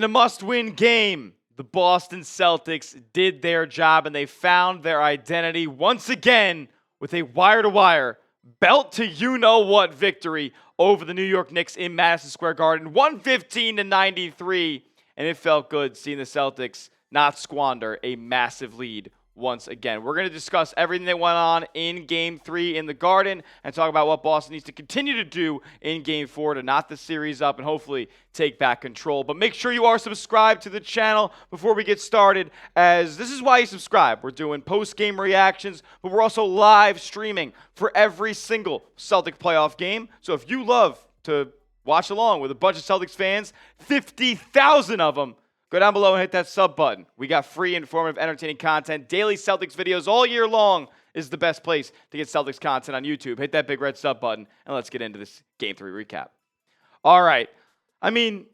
In a must-win game, the Boston Celtics did their job and they found their identity once again with a wire-to-wire, belt-to-you-know-what victory over the New York Knicks in Madison Square Garden, 115-93, and it felt good seeing the Celtics not squander a massive lead once again. We're going to discuss everything that went on in Game 3 in the Garden and talk about what Boston needs to continue to do in Game 4 to knot the series up and hopefully take back control. But make sure you are subscribed to the channel before we get started, as this is why you subscribe. We're doing post-game reactions, but we're also live streaming for every single Celtic playoff game. So if you love to watch along with a bunch of Celtics fans, 50,000 of them, go down below and hit that sub button. We got free, informative, entertaining content. Daily Celtics videos all year long is the best place to get Celtics content on YouTube. Hit that big red sub button, and let's get into this Game 3 recap. All right. I mean,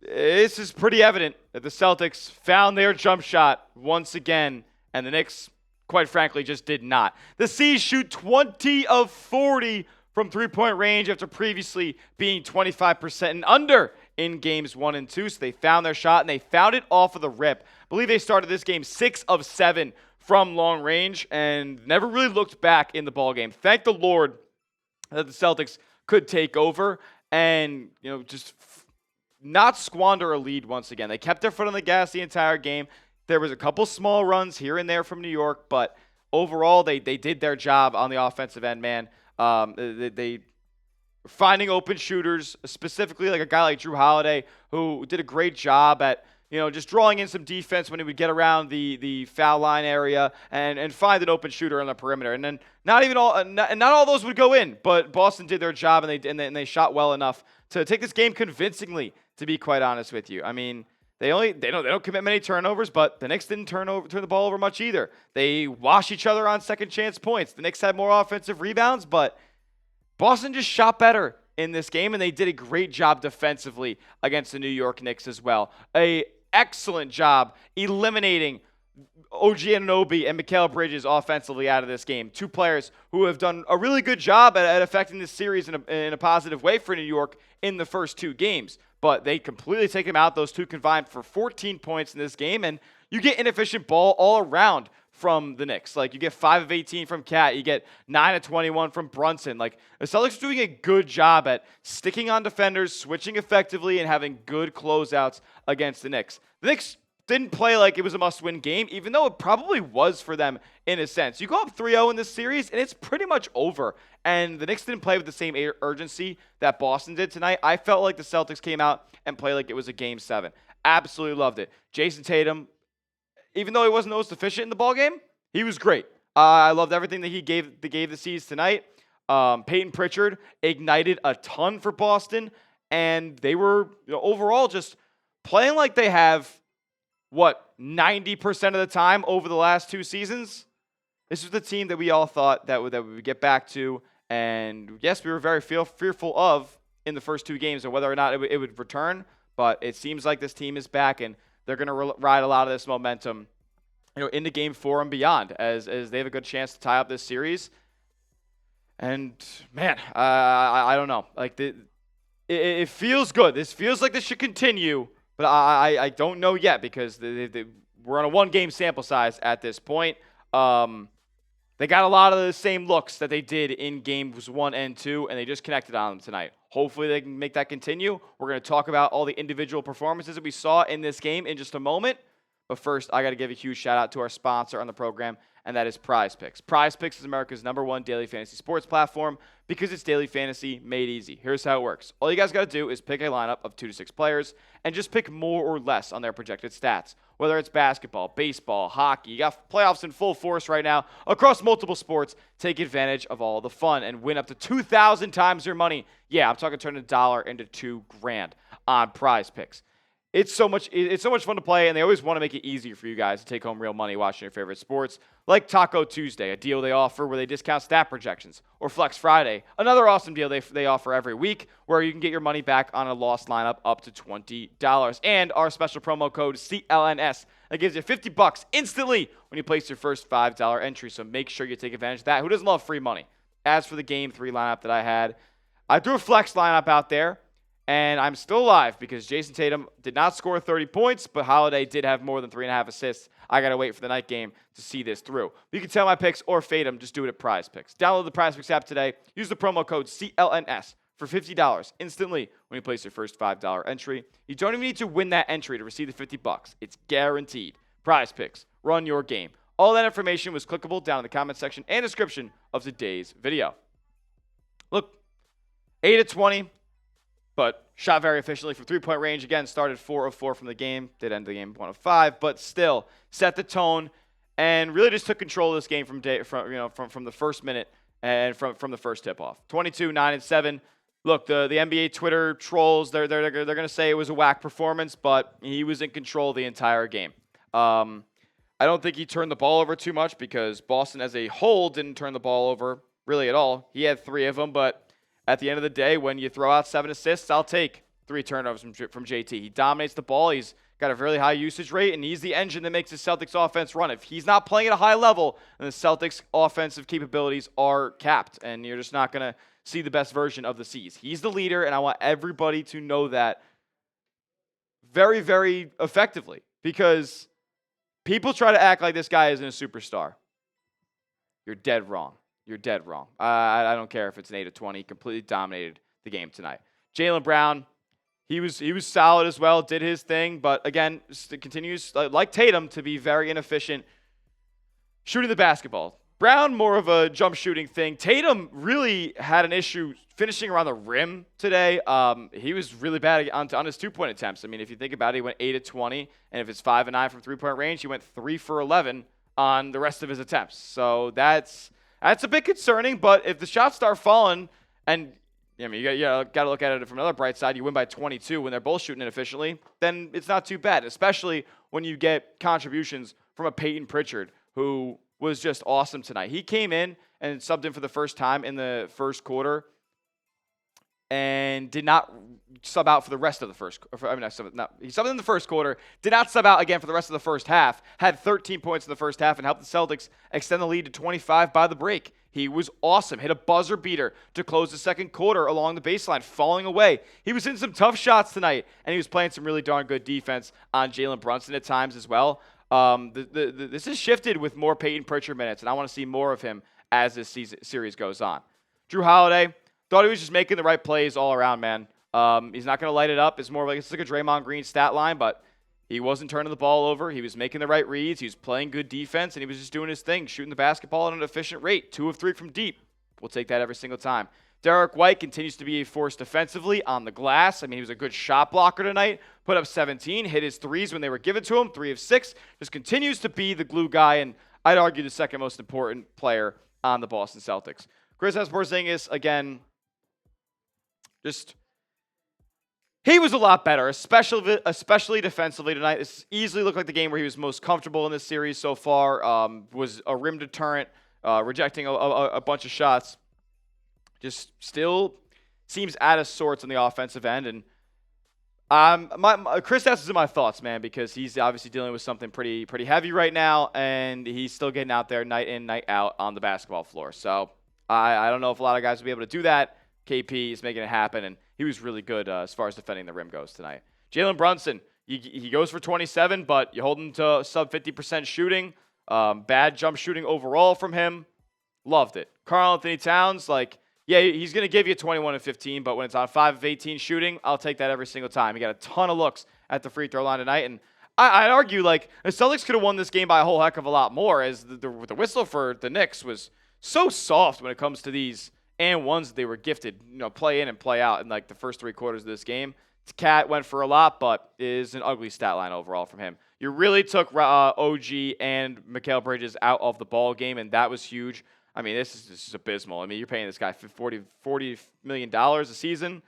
this is pretty evident that the Celtics found their jump shot once again, and the Knicks, quite frankly, just did not. The C's shoot 20 of 40 from three-point range after previously being 25% and under in games 1 and 2, so they found their shot, and they found it off of the rip. I believe they started this game 6 of 7 from long range and never really looked back in the ballgame. Thank the Lord that the Celtics could take over and, just not squander a lead once again. They kept their foot on the gas the entire game. There was a couple small runs here and there from New York, but overall they did their job on the offensive end, man. They finding open shooters, specifically like a guy like Drew Holiday, who did a great job at, just drawing in some defense when he would get around the foul line area and find an open shooter on the perimeter. And then not all those would go in, but Boston did their job and they shot well enough to take this game convincingly, to be quite honest with you. I mean, they don't commit many turnovers, but the Knicks didn't turn the ball over much either. They wash each other on second chance points. The Knicks had more offensive rebounds, but Boston just shot better in this game, and they did a great job defensively against the New York Knicks as well. An excellent job eliminating OG Anunoby and Mikal Bridges offensively out of this game. Two players who have done a really good job at affecting this series in a positive way for New York in the first 2 games. But they completely take him out. Those two combined for 14 points in this game, and you get inefficient ball all around from the Knicks. Like, you get 5 of 18 from Cat. You get 9 of 21 from Brunson. Like, the Celtics are doing a good job at sticking on defenders, switching effectively, and having good closeouts against the Knicks. The Knicks didn't play like it was a must-win game, even though it probably was for them in a sense. You go up 3-0 in this series, and it's pretty much over. And the Knicks didn't play with the same urgency that Boston did tonight. I felt like the Celtics came out and played like it was a Game 7. Absolutely loved it. Jayson Tatum, even though he wasn't the most efficient in the ballgame, he was great. I loved everything that he gave the C's tonight. Payton Pritchard ignited a ton for Boston, and they were overall just playing like they have, 90% of the time over the last 2 seasons? This was the team that we all thought that we would get back to, and yes, we were very fearful of in the first 2 games of whether or not it would return, but it seems like this team is back, and they're going to ride a lot of this momentum into Game 4 and beyond, as they have a good chance to tie up this series. And, man, I don't know. Like, it feels good. This feels like this should continue, but I don't know yet, because we're on a 1-game sample size at this point. They got a lot of the same looks that they did in Games 1 and 2, and they just connected on them tonight. Hopefully they can make that continue. We're going to talk about all the individual performances that we saw in this game in just a moment. But first, I got to give a huge shout-out to our sponsor on the program, and that is Prize Picks. Prize Picks is America's #1 daily fantasy sports platform because it's daily fantasy made easy. Here's how it works. All you guys got to do is pick a lineup of 2 to 6 players and just pick more or less on their projected stats. Whether it's basketball, baseball, hockey, you got playoffs in full force right now across multiple sports. Take advantage of all the fun and win up to 2,000 times your money. Yeah, I'm talking turning $1 into $2,000 on Prize Picks. It's so much fun to play, and they always want to make it easier for you guys to take home real money watching your favorite sports, like Taco Tuesday, a deal they offer where they discount stat projections, or Flex Friday, another awesome deal they offer every week where you can get your money back on a lost lineup up to $20. And our special promo code CLNS that gives you $50 instantly when you place your first $5 entry. So make sure you take advantage of that. Who doesn't love free money? As for the Game 3 lineup that I had, I threw a flex lineup out there. And I'm still alive because Jayson Tatum did not score 30 points, but Holiday did have more than 3.5 assists. I got to wait for the night game to see this through. You can tell my picks or fade them. Just do it at Prize Picks. Download the Prize Picks app today. Use the promo code CLNS for $50 instantly when you place your first $5 entry. You don't even need to win that entry to receive the $50. It's guaranteed. Prize Picks. Run your game. All that information was clickable down in the comment section and description of today's video. Look, 8 of 20. But shot very efficiently from three-point range. Again, started 4 of 4 from the game. Did end the game 1 of 5, but still set the tone and really just took control of this game from the first minute and from the first tip-off. 22, 9, and 7. Look, the NBA Twitter trolls, they're going to say it was a whack performance, but he was in control the entire game. I don't think he turned the ball over too much because Boston as a whole didn't turn the ball over really at all. He had 3 of them, but at the end of the day, when you throw out 7 assists, I'll take 3 turnovers from JT. He dominates the ball. He's got a really high usage rate, and he's the engine that makes the Celtics offense run. If he's not playing at a high level, then the Celtics offensive capabilities are capped, and you're just not going to see the best version of the C's. He's the leader, and I want everybody to know that very, very effectively because people try to act like this guy isn't a superstar. You're dead wrong. You're dead wrong. I don't care if it's an 8 of 20. He completely dominated the game tonight. Jaylen Brown, he was solid as well, did his thing, but again, continues, like Tatum, to be very inefficient shooting the basketball. Brown, more of a jump shooting thing. Tatum really had an issue finishing around the rim today. He was really bad on his 2-point attempts. I mean, if you think about it, he went 8 of 20, and if it's 5 of 9 from 3-point range, he went 3 for 11 on the rest of his attempts. So that's a bit concerning, but if the shots start falling, and you got to look at it from another bright side, you win by 22 when they're both shooting inefficiently, then it's not too bad, especially when you get contributions from a Payton Pritchard, who was just awesome tonight. He came in and subbed in for the first time in the first quarter and did not sub out for the rest of the first. He subbed in the first quarter, did not sub out again for the rest of the first half, had 13 points in the first half, and helped the Celtics extend the lead to 25 by the break. He was awesome. Hit a buzzer beater to close the second quarter along the baseline, falling away. He was in some tough shots tonight, and he was playing some really darn good defense on Jalen Brunson at times as well. This has shifted with more Payton Pritchard minutes, and I want to see more of him as this series goes on. Jrue Holiday, thought he was just making the right plays all around, man. He's not going to light it up. It's more like it's like a Draymond Green stat line, but he wasn't turning the ball over. He was making the right reads. He was playing good defense, and he was just doing his thing, shooting the basketball at an efficient rate. 2 of 3 from deep. We'll take that every single time. Derek White continues to be a force defensively on the glass. I mean, he was a good shot blocker tonight. Put up 17, hit his threes when they were given to him, 3 of 6. Just continues to be the glue guy, and I'd argue the second most important player on the Boston Celtics. Kristaps Porzingis, again, he was a lot better, especially defensively tonight. This easily looked like the game where he was most comfortable in this series so far. Was a rim deterrent, rejecting a bunch of shots. Just still seems out of sorts on the offensive end. And Kristaps is in my thoughts, man, because he's obviously dealing with something pretty heavy right now, and he's still getting out there night in, night out on the basketball floor. So I don't know if a lot of guys will be able to do that. KP is making it happen, and he was really good as far as defending the rim goes tonight. Jalen Brunson, he goes for 27, but you hold him to sub 50% shooting. Bad jump shooting overall from him. Loved it. Karl-Anthony Towns, he's going to give you 21 and 15, but when it's on 5 of 18 shooting, I'll take that every single time. He got a ton of looks at the free throw line tonight, and I'd argue the Celtics could have won this game by a whole heck of a lot more, as the whistle for the Knicks was so soft when it comes to these and ones that they were gifted, play in and play out in the first 3 quarters of this game. Cat went for a lot, but is an ugly stat line overall from him. You really took OG and Mikal Bridges out of the ball game, and that was huge. I mean, this is abysmal. I mean, you're paying this guy $40 million a season.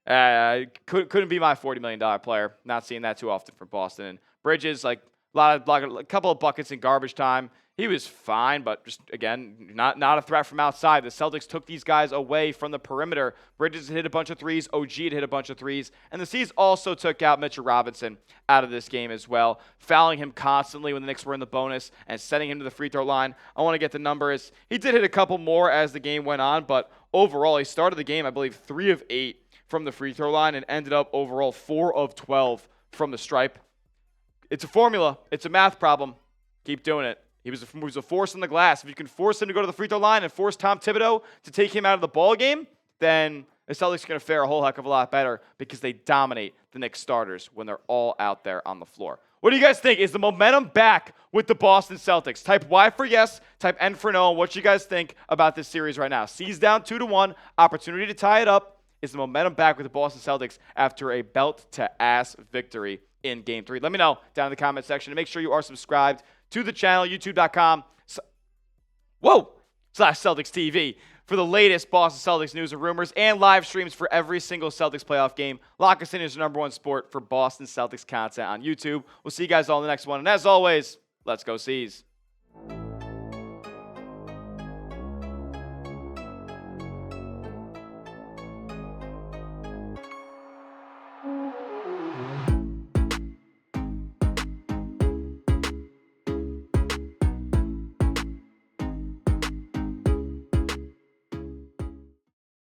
Couldn't be my $40 million player. Not seeing that too often from Boston. And Bridges, a couple of buckets in garbage time. He was fine, but just, again, not a threat from outside. The Celtics took these guys away from the perimeter. Bridges hit a bunch of threes. OG had hit a bunch of threes. And the C's also took out Mitchell Robinson out of this game as well, fouling him constantly when the Knicks were in the bonus and sending him to the free throw line. I want to get the numbers. He did hit a couple more as the game went on, but overall, he started the game, I believe, 3 of 8 from the free throw line and ended up overall 4 of 12 from the stripe. It's a formula. It's a math problem. Keep doing it. He was a force on the glass. If you can force him to go to the free throw line and force Tom Thibodeau to take him out of the ball game, then the Celtics are going to fare a whole heck of a lot better because they dominate the Knicks starters when they're all out there on the floor. What do you guys think? Is the momentum back with the Boston Celtics? Type Y for yes, type N for no. What you guys think about this series right now? C's down 2-1, opportunity to tie it up. Is the momentum back with the Boston Celtics after a belt-to-ass victory in Game 3? Let me know down in the comment section. And make sure you are subscribed to the channel, youtube.com/Celtics TV for the latest Boston Celtics news and rumors and live streams for every single Celtics playoff game. Lock us in as your #1 sport for Boston Celtics content on YouTube. We'll see you guys all in the next one. And as always, let's go C's.